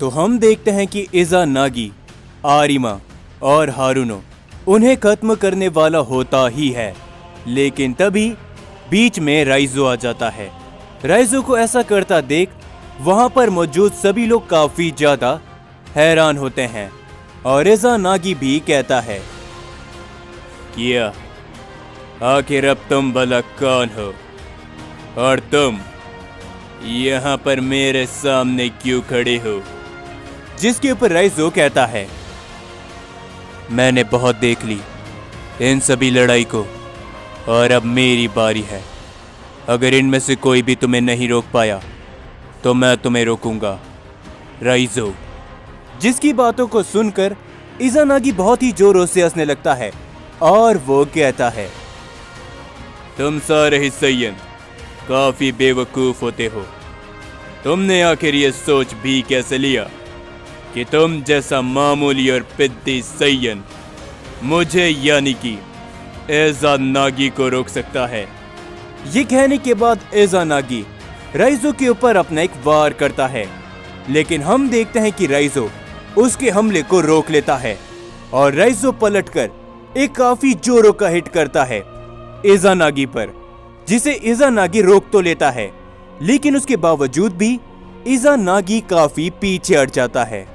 तो हम देखते हैं कि इज़ानागी, आरिमा और हारुनो उन्हें खत्म करने वाला होता ही है, लेकिन तभी बीच में राइजो आ जाता है। राइजो को ऐसा करता देख वहां पर मौजूद सभी लोग काफी ज्यादा हैरान होते हैं और इज़ानागी भी कहता है, क्या आखिर अब तुम भला कौन हो और तुम यहाँ पर मेरे सामने क्यों खड़े हो? जिसके ऊपर राइजो कहता है, मैंने बहुत देख ली इन सभी लड़ाई को और अब मेरी बारी है। अगर इनमें से कोई भी तुम्हें नहीं रोक पाया तो मैं तुम्हें रोकूंगा, राइजो। जिसकी बातों को सुनकर इज़ानागी बहुत ही जोरों से हंसने लगता है और वो कहता है, तुम सारे ही सैयन काफी बेवकूफ होते हो। तुमने आखिर ये सोच भी कैसे लिया कि तुम जैसा मामूली और पिद्दी सैयन मुझे यानी कि इज़ानागी को रोक सकता है? ये कहने के बाद इज़ानागी राइजो के ऊपर अपना एक वार करता है, लेकिन हम देखते हैं कि राइजो उसके हमले को रोक लेता है और राइजो पलटकर एक काफी जोरों का हिट करता है इज़ानागी पर, जिसे इज़ानागी रोक तो लेता है, लेकिन उसके बावजूद भी इज़ानागी काफी पीछे हट जाता है।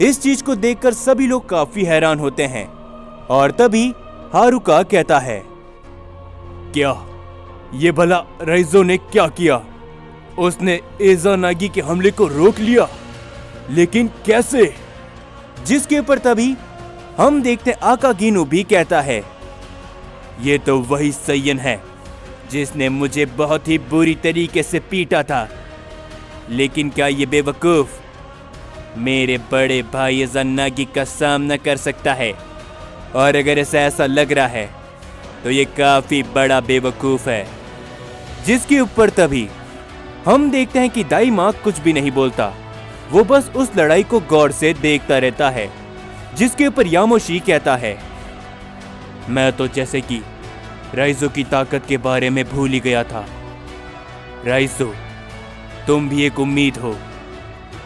इस चीज को देखकर सभी लोग काफी हैरान होते हैं और तभी हारुका कहता है, क्या ये भला राइजो ने क्या किया? उसने इज़ानागी के हमले को रोक लिया, लेकिन कैसे? जिसके ऊपर तभी हम देखते आकागिनु भी कहता है, ये तो वही सैयन है जिसने मुझे बहुत ही बुरी तरीके से पीटा था, लेकिन क्या ये बेवकूफ मेरे बड़े भाई इज़ानागी का सामना कर सकता है? और अगर ऐसा लग रहा है तो ये काफी बड़ा बेवकूफ है। जिसके ऊपर तभी हम देखते हैं कि दाइमा कुछ भी नहीं बोलता, वो बस उस लड़ाई को गौर से देखता रहता है। जिसके ऊपर यामोशी कहता है, मैं तो जैसे कि राइजो की ताकत के बारे में भूल ही गया था। राइजो, तुम भी एक उम्मीद हो,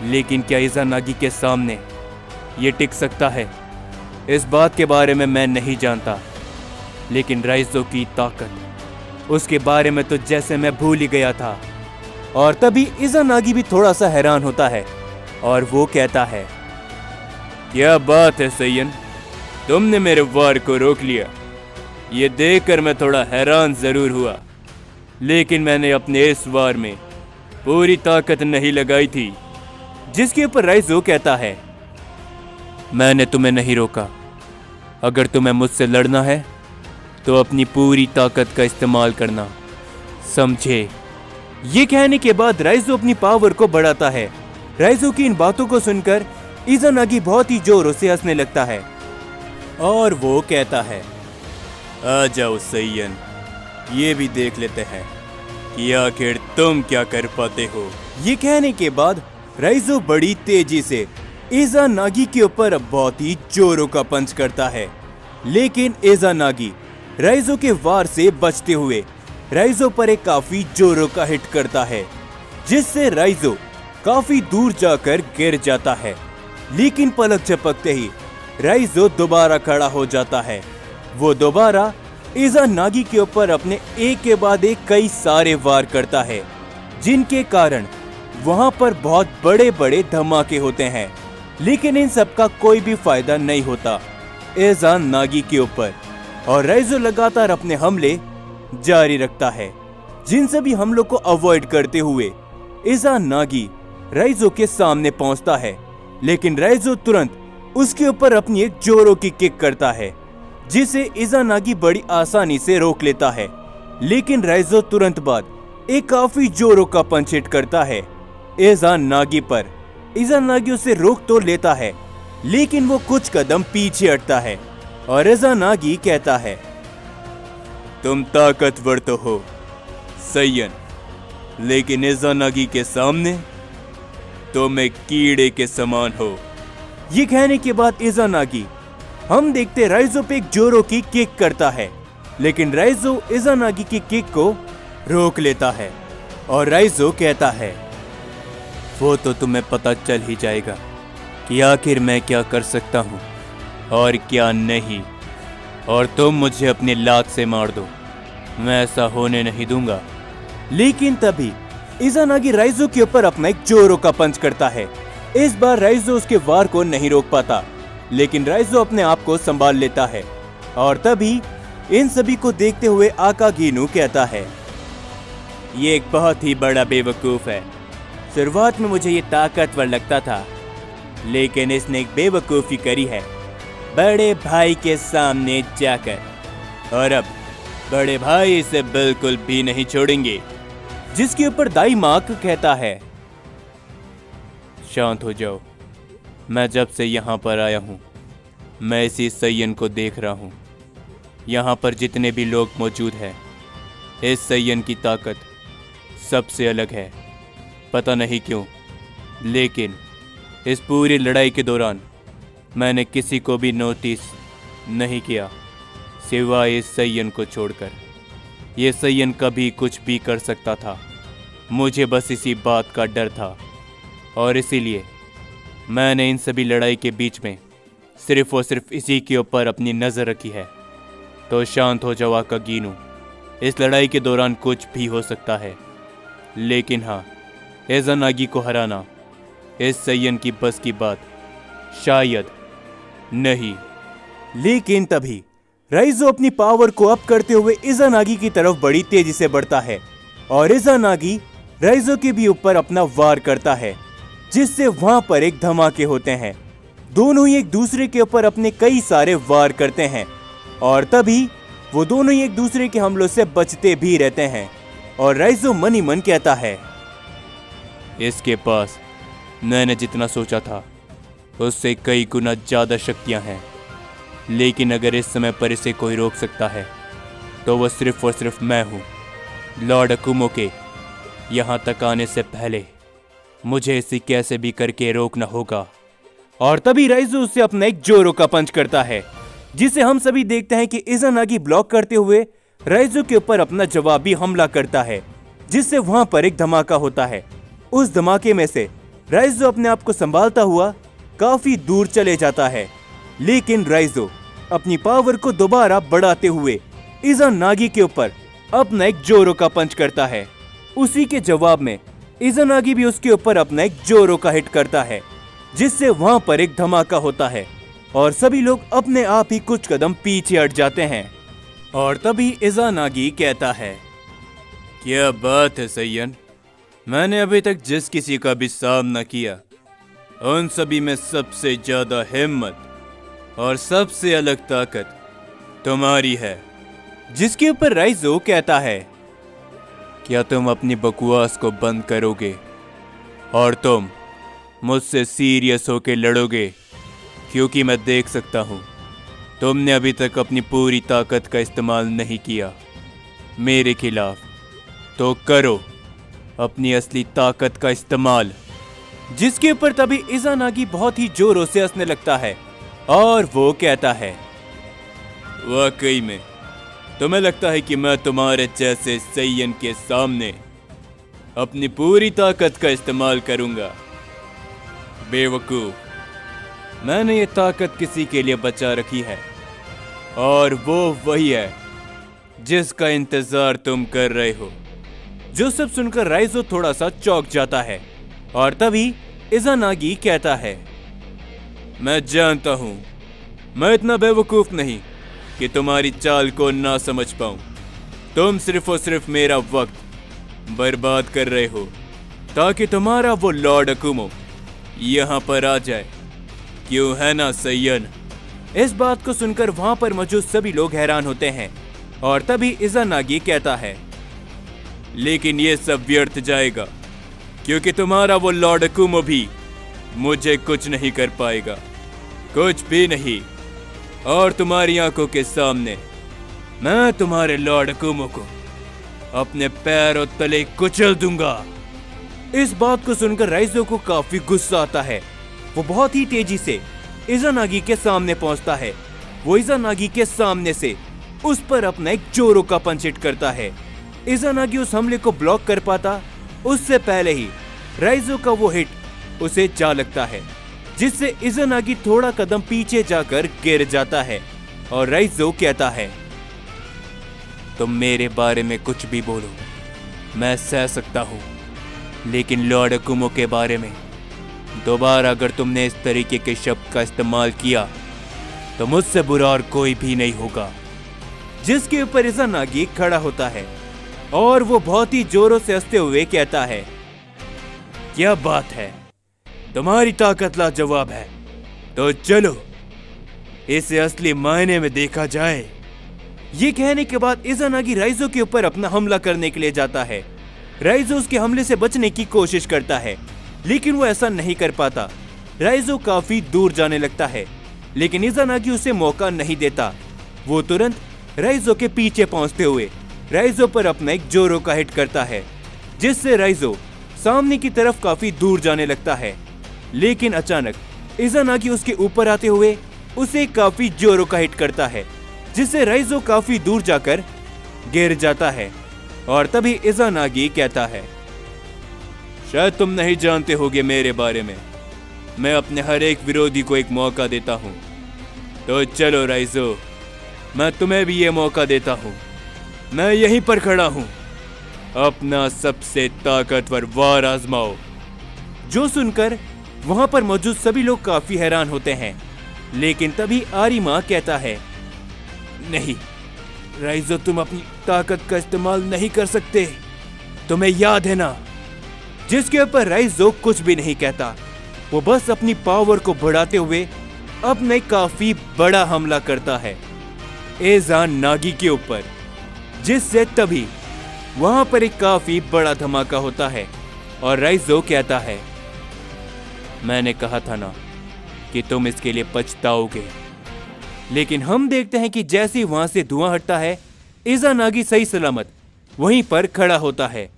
लेकिन क्या इज़ानागी के सामने ये टिक सकता है? इस बात के बारे में मैं नहीं जानता, लेकिन राइजो की ताकत, उसके बारे में तो जैसे मैं भूल ही गया था। और तभी इज़ानागी भी थोड़ा सा हैरान होता है और वो कहता है, क्या बात है सैयन, तुमने मेरे वार को रोक लिया। ये देखकर मैं थोड़ा हैरान जरूर हुआ, लेकिन मैंने अपने इस वार में पूरी ताकत नहीं लगाई थी। जिसके ऊपर राइजो कहता है, मैंने तुम्हें नहीं रोका। अगर तुम्हें मुझसे लड़ना है तो अपनी पूरी ताकत का इस्तेमाल करना, समझे? ये कहने के बाद राइजो अपनी पावर को बढ़ाता है। राइजो की इन बातों को सुनकर इज़ानागी बहुत ही जोरों से हंसने लगता है और वो कहता है, आ जाओ सैयन, ये भी देख लेते हैं कि आखिर तुम क्या कर पाते हो। ये कहने के बाद राइजो बड़ी तेजी से इज़ानागी के ऊपर बहुत ही जोरों का पंच करता है, लेकिन इज़ानागी राइजो के वार से बचते हुए राइजो पर एक काफी जोरों का हिट करता है, जिससे राइजो काफी दूर जाकर गिर जाता है। लेकिन पलक झपकते ही राइजो दोबारा खड़ा हो जाता है। वो दोबारा इज़ानागी के ऊपर अपने एक के बाद एक कई सारे वार करता है, जिनके कारण वहां पर बहुत बड़े बड़े धमाके होते हैं, लेकिन इन सब का कोई भी फायदा नहीं होता इज़ानागी के ऊपर। और राइजो लगातार अपने हमले जारी रखता है, जिन सभी हमलों को अवॉइड करते हुए इज़ानागी राइजो के सामने पहुंचता है, लेकिन राइजो तुरंत उसके ऊपर अपनी एक जोरों की किक करता है, जिसे इज़ानागी बड़ी आसानी से रोक लेता है। लेकिन राइजो तुरंत बाद एक काफी जोरों का पंच हिट करता है इज़ानागी पर। इज़ानागी उसे रोक तो लेता है, लेकिन वो कुछ कदम पीछे हटता है और इज़ानागी कहता है, तुम ताकतवर तो हो सैयन, लेकिन इज़ानागी के सामने तुम एक कीड़े के समान हो। ये कहने के बाद इज़ानागी हम देखते राइजो पे एक जोरों की किक करता है, लेकिन राइजो इज़ानागी की किक को रोक लेता है और राइजो कहता है, वो तो तुम्हें पता चल ही जाएगा कि आखिर मैं क्या कर सकता हूँ और क्या नहीं, और तुम मुझे अपनी लात से मार दो। मैं ऐसा होने नहीं दूंगा। लेकिन तभी इज़ानागी राइजो के ऊपर अपना एक जोरों का पंच करता है। इस बार राइजो उसके वार को नहीं रोक पाता, लेकिन राइजो अपने आप को संभाल लेता है। और तभी इन सभी को देखते हुए आकागिनु कहता है, ये एक बहुत ही बड़ा बेवकूफ है। शुरुआत में मुझे ये ताकतवर लगता था, लेकिन इसने एक बेवकूफी करी है बड़े भाई के सामने जाकर, और अब बड़े भाई इसे बिल्कुल भी नहीं छोड़ेंगे। जिसके ऊपर दाई माक कहता है, शांत हो जाओ। मैं जब से यहाँ पर आया हूँ, मैं इसी सैयन को देख रहा हूँ। यहाँ पर जितने भी लोग मौजूद हैं, इस सैयन की ताकत सबसे अलग है। पता नहीं क्यों, लेकिन इस पूरी लड़ाई के दौरान मैंने किसी को भी नोटिस नहीं किया सिवाय इस सैयन को छोड़कर। ये सैयन कभी कुछ भी कर सकता था। मुझे बस इसी बात का डर था, और इसीलिए मैंने इन सभी लड़ाई के बीच में सिर्फ और सिर्फ इसी के ऊपर अपनी नज़र रखी है। तो शांत हो जाओ आकागिनु। इस लड़ाई के दौरान कुछ भी हो सकता है, लेकिन हाँ, इज़ानागी को हराना इस सैयन की बस की बात शायद नहीं। लेकिन तभी राइजो अपनी पावर को अप करते हुए इज़ानागी की तरफ बड़ी तेजी से बढ़ता है, और इज़ानागी राइजो के भी ऊपर अपना वार करता है, जिससे वहां पर एक धमाके होते हैं। दोनों ही एक दूसरे के ऊपर अपने कई सारे वार करते हैं, और तभी वो दोनों ही एक दूसरे के हमलों से बचते भी रहते हैं। और राइजो मन ही मन कहता है, इसके पास मैंने जितना सोचा था उससे कई गुना ज्यादा शक्तियां हैं, लेकिन अगर इस समय पर इसे कोई रोक सकता है तो वह सिर्फ और सिर्फ मैं हूं। लॉर्ड अकुमो के यहां तक आने से पहले मुझे इसे कैसे भी करके रोकना होगा। और तभी राइजो उसे अपना एक जोरों का पंच करता है, जिसे हम सभी देखते हैं कि इज़ानागी ब्लॉक करते हुए राइजो के ऊपर अपना जवाबी हमला करता है, जिससे वहां पर एक धमाका होता है। उस धमाके में से राइजो अपने आप को संभालता हुआ काफी दूर चले जाता है, लेकिन राइजो अपनी पावर को दोबारा बढ़ाते हुए इज़ानागी के ऊपर अपना एक जोरों का पंच करता है। उसी के जवाब में इज़ानागी भी उसके ऊपर अपना एक जोरों का हिट करता है, जिससे वहां पर एक धमाका होता है, और सभी लोग अपने आप ही कुछ कदम पीछे हट जाते हैं। और तभी इज़ानागी कहता है, क्या बात है सैयन, मैंने अभी तक जिस किसी का भी सामना किया उन सभी में सबसे ज्यादा हिम्मत और सबसे अलग ताकत तुम्हारी है। जिसके ऊपर राइजो कहता है, क्या तुम अपनी बकवास को बंद करोगे और तुम मुझसे सीरियस होके लड़ोगे, क्योंकि मैं देख सकता हूं तुमने अभी तक अपनी पूरी ताकत का इस्तेमाल नहीं किया मेरे खिलाफ। तो करो अपनी असली ताकत का इस्तेमाल। जिसके ऊपर तभी इज़ानागी बहुत ही जोरों से हंसने लगता है, और वो कहता है, वाकई में तुम्हें लगता है कि मैं तुम्हारे जैसे सैयन के सामने अपनी पूरी ताकत का इस्तेमाल करूंगा? बेवकूफ, मैंने ये ताकत किसी के लिए बचा रखी है, और वो वही है जिसका इंतजार तुम कर रहे हो। जो सब सुनकर राइजो थोड़ा सा चौंक जाता है, और तभी इज़ानागी कहता है, मैं जानता हूं मैं इतना बेवकूफ नहीं कि तुम्हारी चाल को ना समझ पाऊं। तुम सिर्फ और सिर्फ मेरा वक्त बर्बाद कर रहे हो ताकि तुम्हारा वो लॉर्ड अकुमो यहाँ पर आ जाए, क्यों है ना सैयन? इस बात को सुनकर वहां पर मौजूद सभी लोग हैरान होते हैं, और तभी इज़ानागी कहता है, लेकिन ये सब व्यर्थ जाएगा, क्योंकि तुम्हारा वो लॉर्ड अकुमो भी मुझे कुछ नहीं कर पाएगा, कुछ भी नहीं। और तुम्हारी आंखों के सामने मैं तुम्हारे लॉर्ड अकुमो को अपने पैरों तले कुचल दूंगा। इस बात को सुनकर राइजो को काफी गुस्सा आता है। वो बहुत ही तेजी से इज़ानागी के सामने पहुंचता है। वो इज़ानागी के सामने से उस पर अपना एक जोरों का पंच हिट करता है। इज़ानागी उस हमले को ब्लॉक कर पाता उससे पहले ही राइजो का वो हिट उसे जा लगता है, जिससे इज़ानागी थोड़ा कदम पीछे जाकर गिर जाता है और राइजो कहता है, तुम मेरे बारे में कुछ भी बोलो, मैं सह सकता हूँ, लेकिन लॉर्ड अकुमो के बारे में दोबारा अगर तुमने इस तरीके के शब्द का इस्तेमाल किया तो मुझसे बुरा और कोई भी नहीं होगा। जिसके ऊपर इज़ानागी खड़ा होता है और वो बहुत ही जोरों से हंसते हुए कहता है, क्या बात है, तुम्हारी ताकत लाजवाब है, तो चलो इसे असली मायने में देखा जाए। ये कहने के बाद इज़ानागी राइजो के ऊपर अपना हमला करने के लिए जाता है। राइजो उसके हमले से बचने की कोशिश करता है, लेकिन वो ऐसा नहीं कर पाता। राइजो काफी दूर जाने लगता है, लेकिन इज़ानागी उसे मौका नहीं देता। वो तुरंत राइजो के पीछे पहुंचते हुए राइजो पर अपना एक जोरो का हिट करता है, जिससे राइजो सामने की तरफ काफी दूर जाने लगता है। लेकिन अचानक इज़ानागी उसके ऊपर आते हुए उसे काफी जोरों का हिट करता है, जिससे राइजो काफी दूर जाकर गिर जाता है। और तभी इज़ानागी कहता है, शायद तुम नहीं जानते होगे मेरे बारे में, मैं अपने हर एक विरोधी को एक मौका देता हूँ, तो चलो राइजो, मैं तुम्हें भी ये मौका देता हूँ। मैं यहीं पर खड़ा हूँ, अपना सबसे ताकतवर वार आजमाओ। जो सुनकर वहां पर मौजूद सभी लोग काफी हैरान होते हैं, लेकिन तभी आरिमा कहता है, नहीं राइजो, तुम अपनी ताकत का इस्तेमाल नहीं कर सकते, तुम्हें याद है ना। जिसके ऊपर राइजो कुछ भी नहीं कहता, वो बस अपनी पावर को बढ़ाते हुए अपने काफी बड़ा हमला करता है इज़ानागी के ऊपर, जिससे तभी वहां पर एक काफी बड़ा धमाका होता है और राइजो कहता है, मैंने कहा था ना कि तुम इसके लिए पछताओगे। लेकिन हम देखते हैं कि जैसे ही वहां से धुआं हटता है, इज़ानागी सही सलामत वहीं पर खड़ा होता है,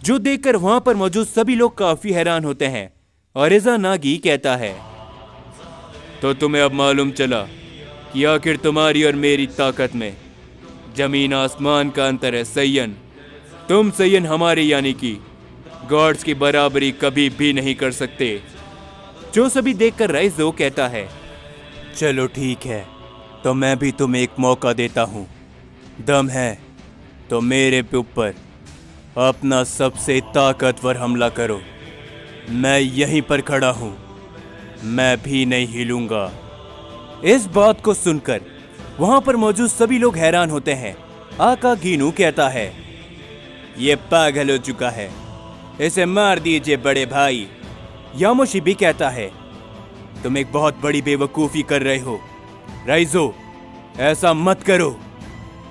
जो देखकर वहां पर मौजूद सभी लोग काफी हैरान होते हैं। और इज़ानागी कहता है, तो तुम्हें अब मालूम चला कि आखिर तुम्हारी और मेरी ताकत में जमीन आसमान का अंतर है सैयन। तुम सैयन हमारे यानी कि गॉड्स की बराबरी कभी भी नहीं कर सकते। जो सभी देखकर राइजो कहता है, चलो ठीक है, तो मैं भी तुम्हें एक मौका देता हूँ, दम है तो मेरे ऊपर अपना सबसे ताकतवर हमला करो, मैं यहीं पर खड़ा हूँ, मैं भी नहीं हिलूंगा। इस बात को सुनकर वहां पर मौजूद सभी लोग हैरान होते हैं। आकागिनु कहता है, ये पागल हो चुका है, इसे मार दीजिए बड़े भाई। यामोशी भी कहता है, तुम एक बहुत बड़ी बेवकूफी कर रहे हो राइजो, ऐसा मत करो।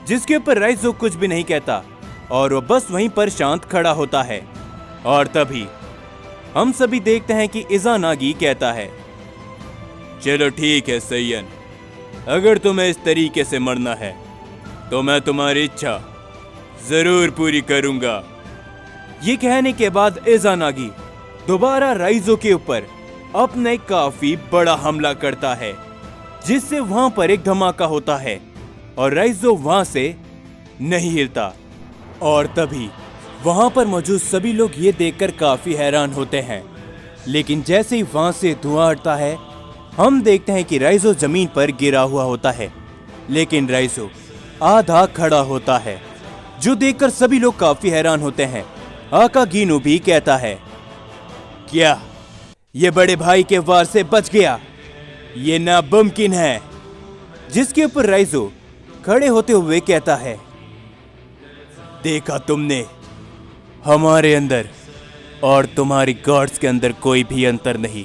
जिसके ऊपर राइजो कुछ भी नहीं कहता और वो बस वहीं पर शांत खड़ा होता है। और तभी हम सभी देखते हैं कि इज़ानागी कहता है, चलो ठीक है सैयन, अगर तुम्हें इस तरीके से मरना है तो मैं तुम्हारी इच्छा जरूर पूरी करूंगा। ये कहने के बाद इज़ानागी दोबारा राइजो के ऊपर अपने काफी बड़ा हमला करता है, जिससे वहां पर एक धमाका होता है और राइजो वहां से नहीं हिलता। और तभी वहां पर मौजूद सभी लोग ये देखकर काफी हैरान होते हैं, लेकिन जैसे ही वहां से धुआं हटता है, हम देखते हैं कि राइजो जमीन पर गिरा हुआ होता है, लेकिन राइजो आधा खड़ा होता है, जो देखकर सभी लोग काफी हैरान होते हैं। आकागिनु भी कहता है, क्या ये बड़े भाई के वार से बच गया? ये नामुमकिन है। जिसके ऊपर राइजो खड़े होते हुए कहता है, देखा तुमने, हमारे अंदर और तुम्हारी गॉड्स के अंदर कोई भी अंतर नहीं,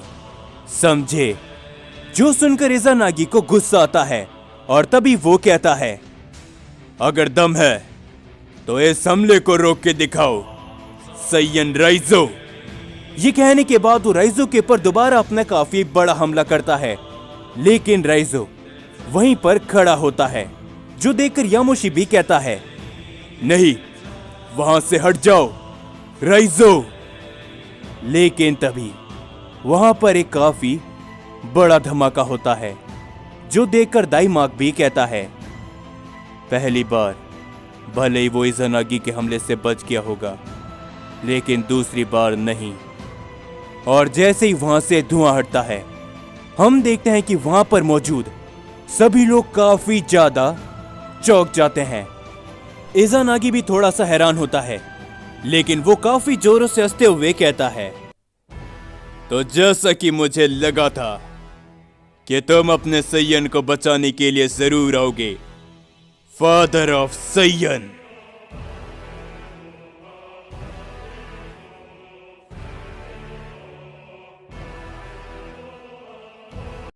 समझे? जो सुनकर इज़ानागी को गुस्सा आता है और तभी वो कहता है, अगर दम है तो इस हमले को रोक के दिखाओ सैयन राइजो। ये कहने के बाद वो राइजो के ऊपर दोबारा अपना काफी बड़ा हमला करता है, लेकिन राइजो वहीं पर खड़ा होता है, जो देखकर यामोशी भी कहता है, नहीं, वहां से हट जाओ राइजो। लेकिन तभी वहां पर एक काफी बड़ा धमाका होता है, जो देखकर दाइमाक भी कहता है, पहली बार भले ही वो इज़ानागी के हमले से बच गया होगा, लेकिन दूसरी बार नहीं। और जैसे ही वहां से धुआं हटता है, हम देखते हैं कि वहां पर मौजूद सभी लोग काफी ज्यादा चौंक जाते हैं। इज़ानागी भी थोड़ा सा हैरान होता है, लेकिन वो काफी जोरों से हंसते हुए कहता है, तो जैसा कि मुझे लगा था कि तुम अपने सैयन को बचाने के लिए जरूर आओगे, फादर ऑफ सैयन।